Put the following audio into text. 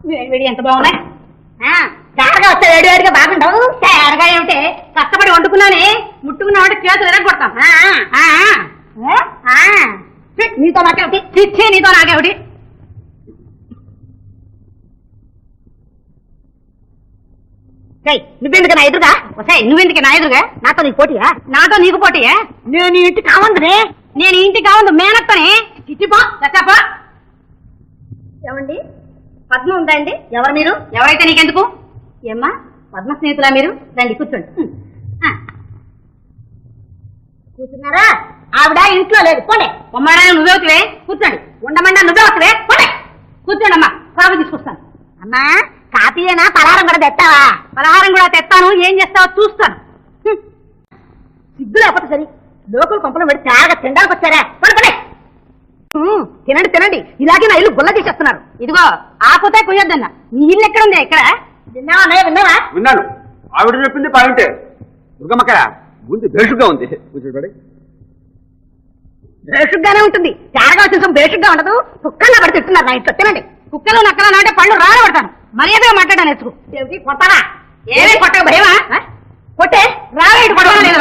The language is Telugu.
వేడి ఎంత బాగున్నాయి. తేరగా వస్తే వేడివేడిగా బాగుండవు. తేరగా ఏమిటే కష్టపడి వండుకున్నానే, ముట్టుకున్నామంటే చేతులు ఎరగొడతాం. నీతో నాకేమిటి? చిచ్చే నీతో నాకేమిటి? నువ్వెందుకు నా ఎదురుగా? నువ్వెందుకు నా ఎదురుగా? నాతో నీకు పోటీయా? నాతో నీకు పోటీయా? నేను ఇంటి కావందునే, నేను ఇంటి కావందు మేనత్తనే. చిచ్చిపో చచ్చాపో. ఏమండి, పద్మ ఉందా అండి? ఎవరు మీరు? ఎవరైతే నీకెందుకు? ఏమ్మా, పద్మ స్నేహితులా మీరు? రండి కూర్చోండి. కూర్చున్నారా? ఆవిడ ఇంట్లో లేదు, పోలే. బొమ్మడా నువ్వే అవుతువే, కూర్చోండి. ఉండమండా నువ్వే అవుతువే, పోలే. కూర్చోండి అమ్మా, కాఫీ తీసుకొస్తాను. అమ్మా, కాఫీయేనా? పలహారం కూడా తెస్తావా? పలహారం కూడా తెస్తాను, ఏం చేస్తావో చూస్తాను. సిగ్గు లేకపోతే సరి, లోకల్ కొంపలు పెట్టి చాలా తినడానికి వచ్చారా? పడుకోలే. తినండి తినండి, ఇలాగే నా ఇల్లు గుల్ల తీసేస్తున్నారు. ఇదిగో ఆపోతే కుయ్యొద్దన్న. నీ ఇల్లు ఎక్కడ ఉంది? ఇక్కడ విన్నావా? విన్నావా? విన్నాను. ఆవిడ చెప్పింది పాయింటే. దుర్గమ్మక్కడ ముందు బేషుగ్గా ఉంది. బేషుగ్గానే ఉంటుంది. తేరగా వచ్చేసం బేషుగ్గా ఉండదు. కుక్కల్లా పడి తిట్టున్నారు నా ఇంట్లో. తినండి. కుక్కలు నక్కలు అంటే పళ్ళు రాలబడతాను. మర్యాదగా మాట్లాడాను. ఎత్తుకు కొట్టాలా? ఏమే కొట్టక భయమా? కొట్టే రావేటి కొట్టలేదు.